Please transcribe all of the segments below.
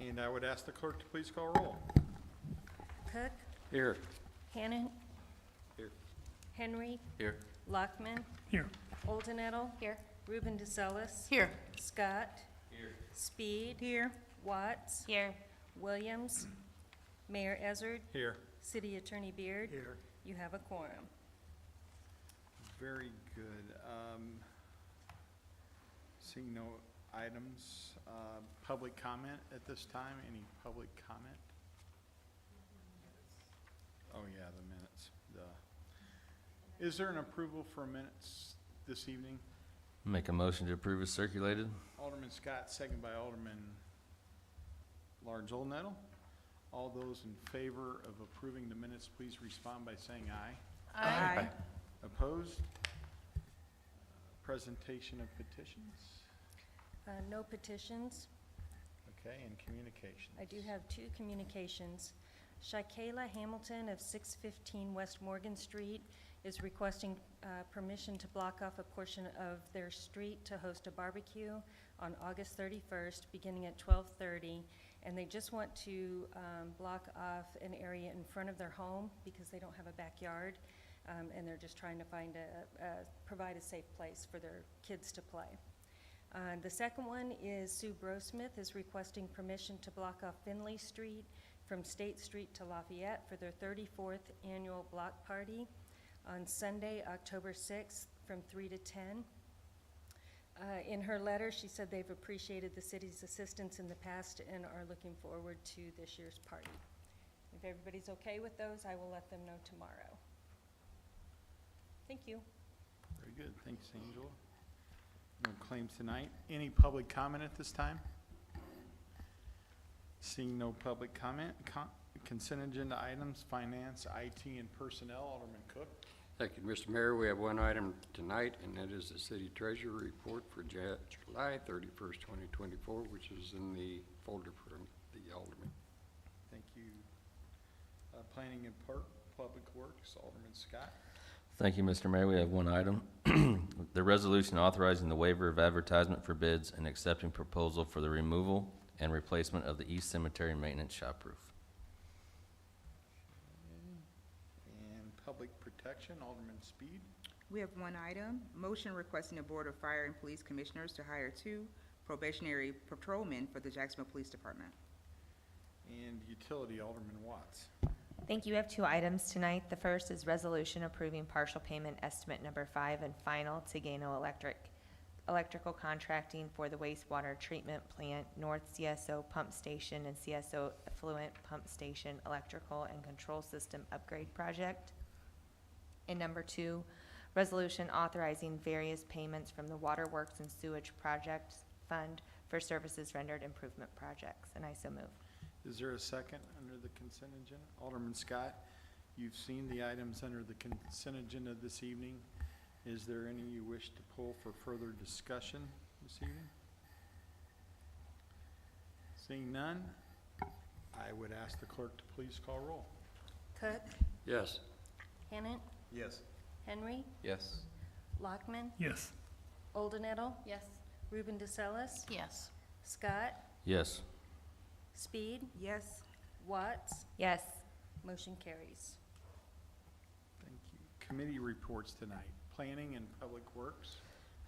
And I would ask the clerk to please call roll. Cook, Here. Hannon, Here. Henry, Here. Lockman, Here. Oldenettle. Here. Ruben DeSellis. Here. Scott. Here. Speed. Here. Watts. Here. Williams. Mayor Ezzard. Here. City Attorney Beard. Here. You have a quorum. Very good. Seeing no items, public comment at this time. Any public comment? Oh, yeah, the minutes. Is there an approval for minutes this evening? Make a motion to approve as circulated. Alderman Scott, second by Alderman Large Oldenettle. All those in favor of approving the minutes, please respond by saying aye. Aye. Opposed? Presentation of petitions. No petitions. Okay, and communications. I do have two communications. Shaquela Hamilton of 615 West Morgan Street is requesting permission to block off a portion of their street to host a barbecue on August 31st, beginning at 12:30. And they just want to block off an area in front of their home because they don't have a backyard. And they're just trying to find provide a safe place for their kids to play. The second one is Sue Brosmith is requesting permission to block off Finley Street from State Street to Lafayette for their 34th annual block party on Sunday, October 6th from 3 to 10. In her letter, she said they've appreciated the city's assistance in the past and are looking forward to this year's party. If everybody's okay with those, I will let them know tomorrow. Thank you. Very good, thanks, Angela. No claims tonight. Any public comment at this time? Seeing no public comment, consent agenda items, finance, IT, and personnel. Alderman Cook. Thank you, Mr. Mayor. We have one item tonight, and that is the city treasurer report for July 31st, 2024, which is in the folder for the alderman. Thank you. Planning and Public Works, Alderman Scott. Thank you, Mr. Mayor. We have one item. The resolution authorizing the waiver of advertisement for bids and accepting proposal for the removal and replacement of the East Cemetery Maintenance Shop roof. And Public Protection, Alderman Speed. We have one item, motion requesting the Board of Fire and Police Commissioners to hire 2 probationary patrolmen for the Jacksonville Police Department. And Utility, Alderman Watts. Thank you. We have 2 items tonight. The first is resolution approving partial payment estimate number 5 and final to Gano Electrical Contracting for the wastewater treatment plant, North CSO Pump Station and CSO Effluent Pump Station Electrical and Control System Upgrade Project. And number 2, resolution authorizing various payments from the Waterworks and Sewage Projects Fund for services rendered improvement projects. And I so move. Is there a second under the consent agenda? Alderman Scott, you've seen the items under the consent agenda this evening. Is there any you wish to pull for further discussion this evening? Seeing none, I would ask the clerk to please call roll. Cook, Yes. Hannon, Yes. Henry, Yes. Lockman, Yes. Oldenettle, Yes. Ruben DeSellis, Yes. Scott, Yes. Speed, Yes. Watts. Yes. Motion carries. Thank you. Committee reports tonight. Planning and Public Works.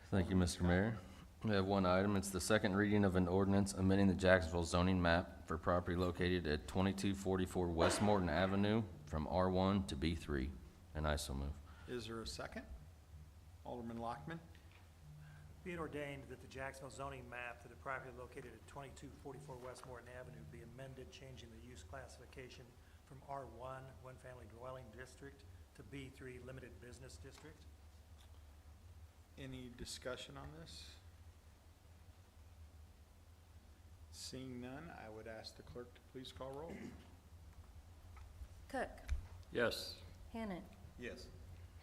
Thank you, Mr. Mayor. We have one item. It's the second reading of an ordinance amending the Jacksonville zoning map for property located at 2244 West Morton Avenue from R1 to B3. And I so move. Is there a second? Alderman Lockman. Be it ordained that the Jacksonville zoning map to the property located at 2244 West Morton Avenue be amended, changing the use classification from R1, One Family Dwelling District, to B3, Limited Business District. Any discussion on this? Seeing none, I would ask the clerk to please call roll. Cook, Yes. Hannon, Yes.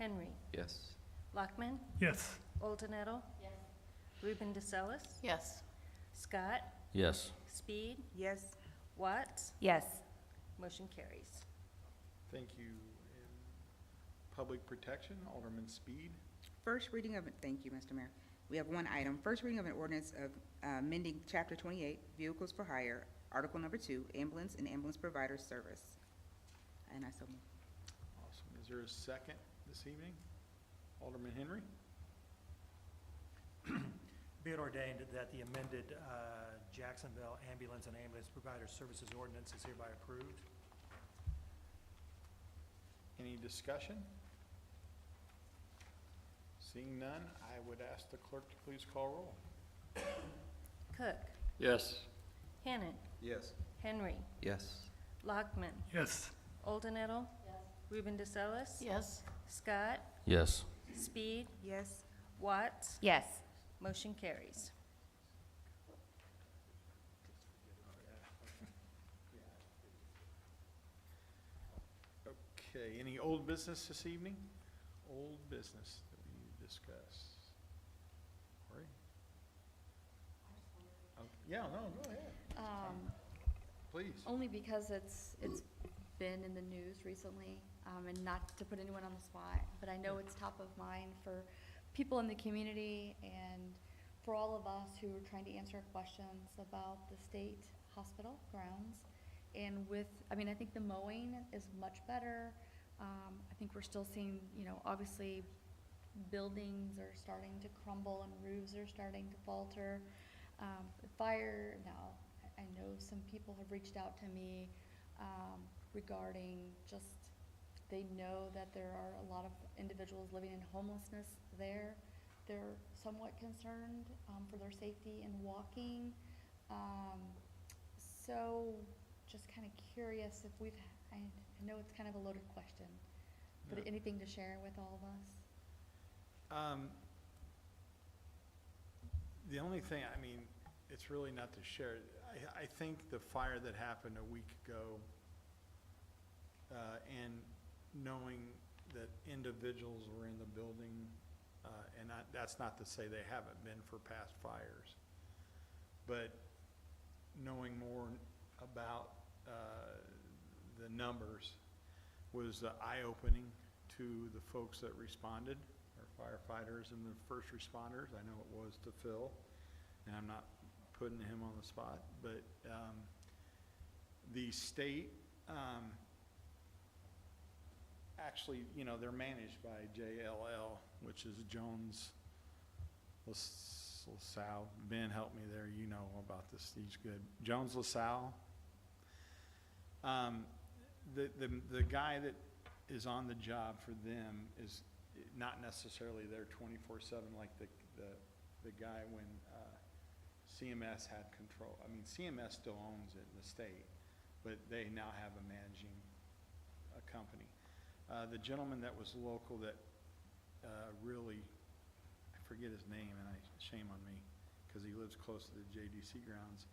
Henry, Yes. Lockman, Yes. Oldenettle. Yes. Ruben DeSellis, Yes. Scott, Yes. Speed, Yes. Watts. Yes. Motion carries. Thank you. In Public Protection, Alderman Speed. First reading of, thank you, Mr. Mayor. We have one item, first reading of an ordinance of amending Chapter 28, Vehicles for Hire, Article Number 2, Ambulance and Ambulance Provider Service. And I so move. Awesome. Is there a second this evening? Alderman Henry? Be it ordained that the amended Jacksonville Ambulance and Ambulance Provider Services Ordinance is hereby approved. Any discussion? Seeing none, I would ask the clerk to please call roll. Cook, Yes. Hannan, Yes. Henry, Yes. Lockman, Yes. Oldenettle, Ruben DeSellis, Yes. Scott, Yes. Speed, Yes. Watts. Yes. Motion carries. Okay, any old business this evening? Old business that we need to discuss. Corey? Yeah, no, go ahead, please. Only because it's been in the news recently, and not to put anyone on the spot, but I know it's top of mind for people in the community and for all of us who are trying to answer questions about the state hospital grounds. And I think the mowing is much better. I think we're still seeing, obviously buildings are starting to crumble and roofs are starting to falter. The fire, now, I know some people have reached out to me regarding they know that there are a lot of individuals living in homelessness there. They're somewhat concerned for their safety in walking. So just kind of curious if I know it's kind of a loaded question, but Yeah. anything to share with all of us? The only thing, it's really not to share. I think the fire that happened a week ago, and knowing that individuals were in the building, and that's not to say they haven't been for past fires, but knowing more about the numbers was eye-opening to the folks that responded, our firefighters and the first responders. I know it was to Phil, and I'm not putting him on the spot, but the state, actually, they're managed by JLL, which is Jones LaSalle. Ben, help me there, you know about this, he's good. Jones LaSalle. The guy that is on the job for them is not necessarily there 24/7 like the guy when CMS had control. CMS still owns it in the state, but they now have a managing company. The gentleman that was local that really, I forget his name, and shame on me, because he lives close to the JDC grounds.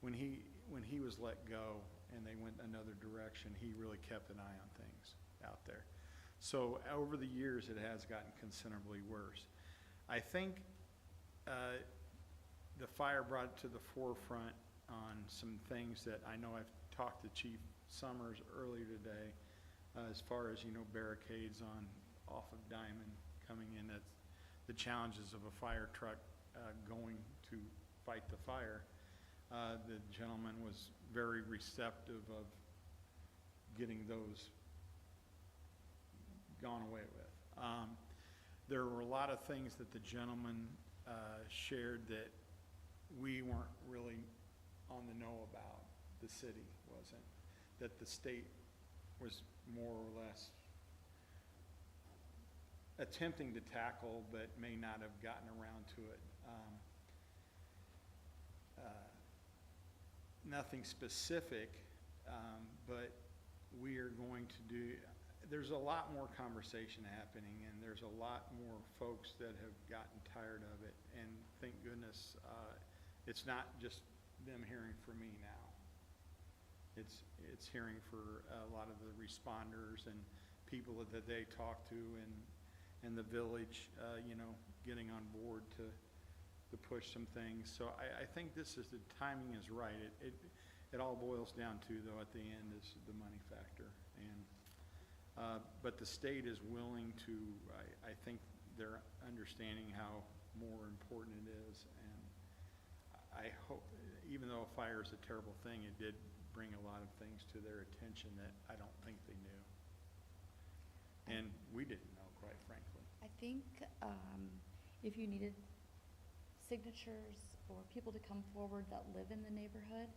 When he was let go and they went another direction, he really kept an eye on things out there. So over the years, it has gotten considerably worse. I think the fire brought it to the forefront on some things that I know I've talked to Chief Summers earlier today, as far as, barricades off of Diamond coming in. That's the challenges of a fire truck going to fight the fire. The gentleman was very receptive of getting those gone away with. There were a lot of things that the gentleman shared that we weren't really on the know about. The city wasn't. That the state was more or less attempting to tackle, but may not have gotten around to it. Nothing specific, but we are going to do, there's a lot more conversation happening, and there's a lot more folks that have gotten tired of it, and thank goodness, it's not just them hearing from me now. It's hearing for a lot of the responders and people that they talk to, and the village, getting on board to push some things. So I think the timing is right. It all boils down to, though, at the end is the money factor. And but the state is willing to, I think they're understanding how more important it is. And I hope, even though a fire is a terrible thing, it did bring a lot of things to their attention that I don't think they knew. And we didn't know, quite frankly. I think if you needed signatures or people to come forward that live in the neighborhood,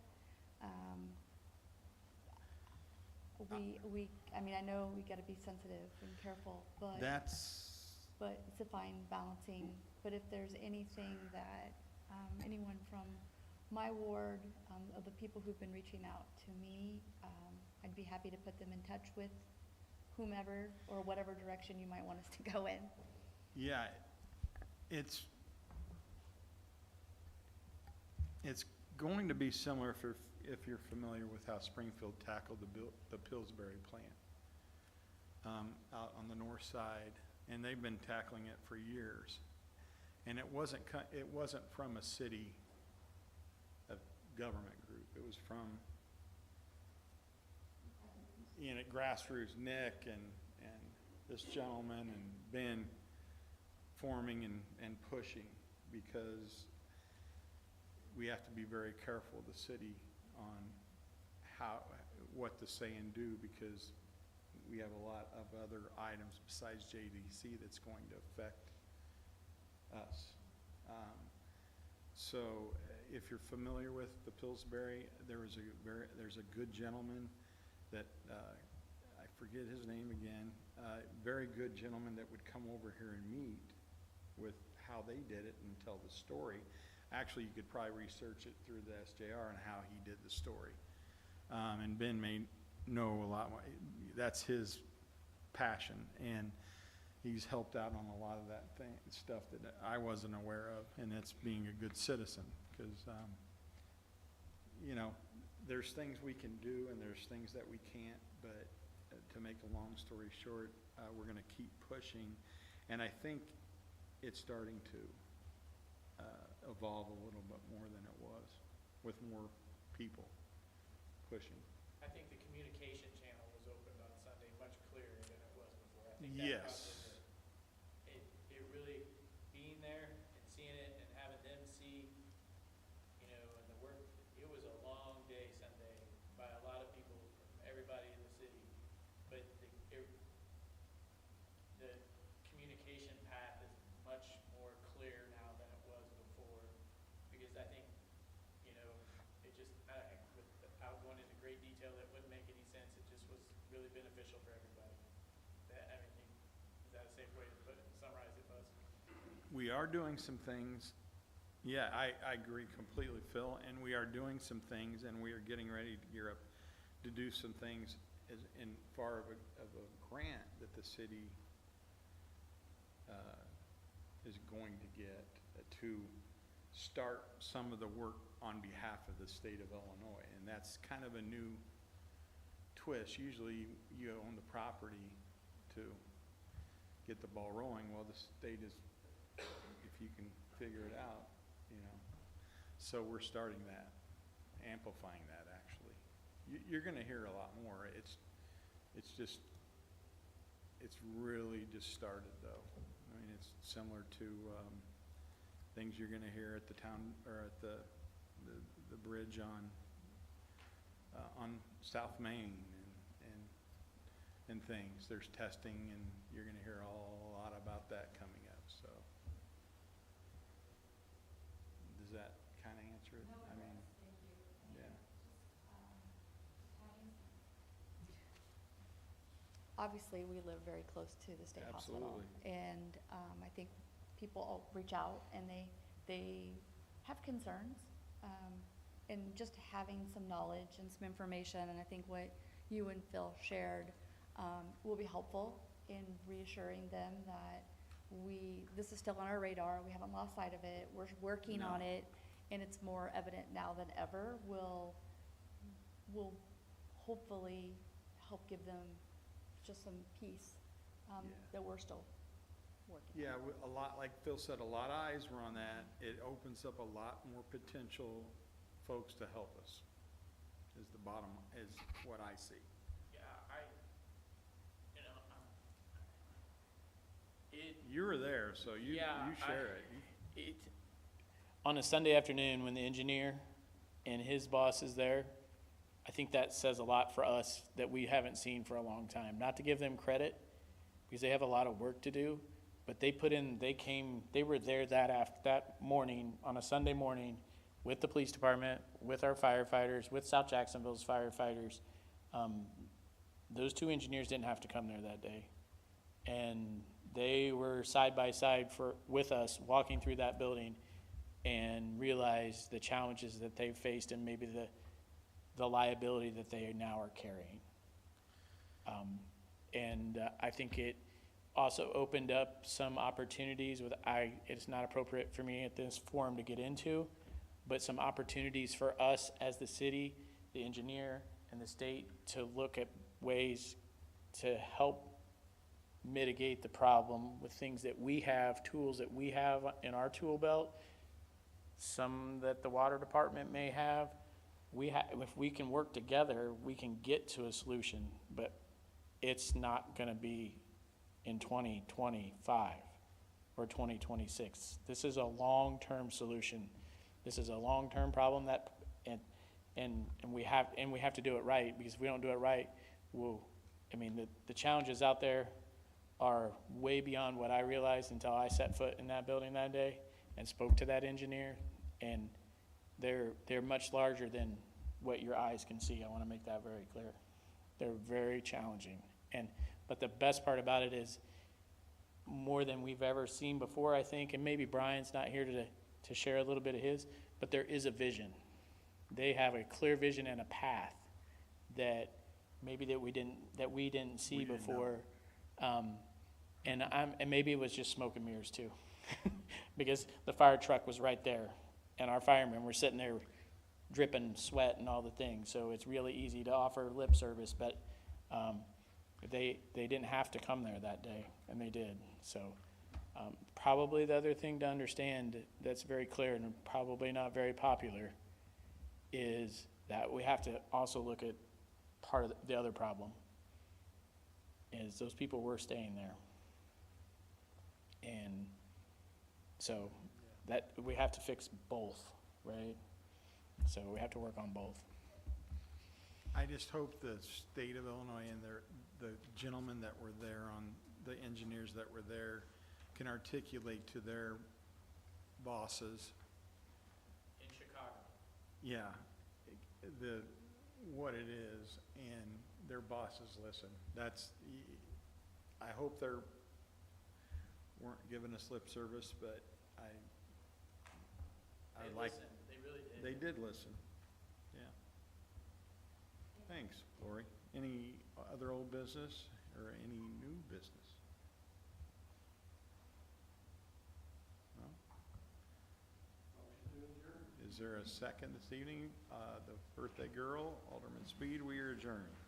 I mean, I know we gotta be sensitive and careful, but it's a fine balancing. But if there's anything that anyone from my ward, of the people who've been reaching out to me, I'd be happy to put them in touch with whomever or whatever direction you might want us to go in. Yeah, it's going to be similar if you're familiar with how Springfield tackled the Pillsbury plant out on the north side, and they've been tackling it for years. And it wasn't from a city government group. It was from grassroots. Nick and this gentleman and Ben forming and pushing, because we have to be very careful, the city, on what to say and do, because we have a lot of other items besides JDC that's going to affect us. So if you're familiar with the Pillsbury, there's a good gentleman that, I forget his name again, very good gentleman that would come over here and meet with how they did it and tell the story. Actually, you could probably research it through the SJR and how he did the story. And Ben may know a lot more. That's his passion, and he's helped out on a lot of that stuff that I wasn't aware of, and that's being a good citizen, because, there's things we can do and there's things that we can't, but to make a long story short, we're gonna keep pushing, and I think it's starting to evolve a little bit more than it was, with more people pushing. I think the communication channel was opened on Sunday much clearer than it was before. I think that Yes. probably it really being there and seeing it and having them see, and the work, it was a long day Sunday by a lot of people from everybody in the city. But the communication path is much more clear now than it was before, because I think, without going into great detail that wouldn't make any sense, it just was really beneficial for everybody. Is that a safe way to summarize it, Buzz? We are doing some things. Yeah, I agree completely, Phil, and we are doing some things, and we are getting ready to gear up to do some things in far of a grant that the city is going to get to start some of the work on behalf of the state of Illinois, and that's kind of a new twist. Usually you own the property to get the ball rolling. Well, the state is, if you can figure it out, So we're starting that, amplifying that, actually. You're gonna hear a lot more. It's really just started, though. I mean, it's similar to things you're gonna hear at the town, or at the bridge on South Main and things. There's testing, and you're gonna hear a lot about that coming up, so. Does that kind of answer it? I mean, yeah. Obviously, we live very close to the state hospital. Absolutely. And I think people all reach out and they have concerns. And just having some knowledge and some information, and I think what you and Phil shared will be helpful in reassuring them that this is still on our radar, we haven't lost sight of it, we're working on No. it, and it's more evident now than ever, will hopefully help give them just some peace Yeah. that we're still working on. Yeah, a lot, like Phil said, a lot of eyes were on that. It opens up a lot more potential folks to help us, is what I see. Yeah, You were there, so you Yeah, share it. it, on a Sunday afternoon when the engineer and his boss is there, I think that says a lot for us that we haven't seen for a long time. Not to give them credit, because they have a lot of work to do, but they were there that morning, on a Sunday morning, with the police department, with our firefighters, with South Jacksonville's firefighters. Those two engineers didn't have to come there that day. And they were side by side with us, walking through that building, and realized the challenges that they faced and maybe the liability that they now are carrying. I think it also opened up some opportunities it's not appropriate for me at this forum to get into, but some opportunities for us as the city, the engineer, and the state to look at ways to help mitigate the problem with things that we have, tools that we have in our tool belt, some that the water department may have. If we can work together, we can get to a solution, but it's not gonna be in 2025 or 2026. This is a long-term solution. This is a long-term problem and we have to do it right, because if we don't do it right, the challenges out there are way beyond what I realized until I set foot in that building that day and spoke to that engineer, and they're much larger than what your eyes can see. I want to make that very clear. They're very challenging, but the best part about it is more than we've ever seen before, I think, and maybe Brian's not here to share a little bit of his, but there is a vision. They have a clear vision and a path that maybe that we didn't see before. And maybe it was just smoke and mirrors too, because the fire truck was right there, and our firemen were sitting there dripping sweat and all the things. So it's really easy to offer lip service, but they didn't have to come there that day, and they did. So probably the other thing to understand that's very clear and probably not very popular is that we have to also look at part of the other problem. Is those people were staying there. And so that we have to fix both, right? So we have to work on both. I just hope the state of Illinois and the gentlemen that were there, the engineers that were there, can articulate to their bosses. In Chicago. Yeah, what it is, and their bosses listen. I hope they weren't giving us lip service, but They listened. They really did. They did listen, yeah. Thanks, Lori. Any other old business or any new business? No? Is there a second this evening? The birthday girl, Alderman Speed, we are adjourned.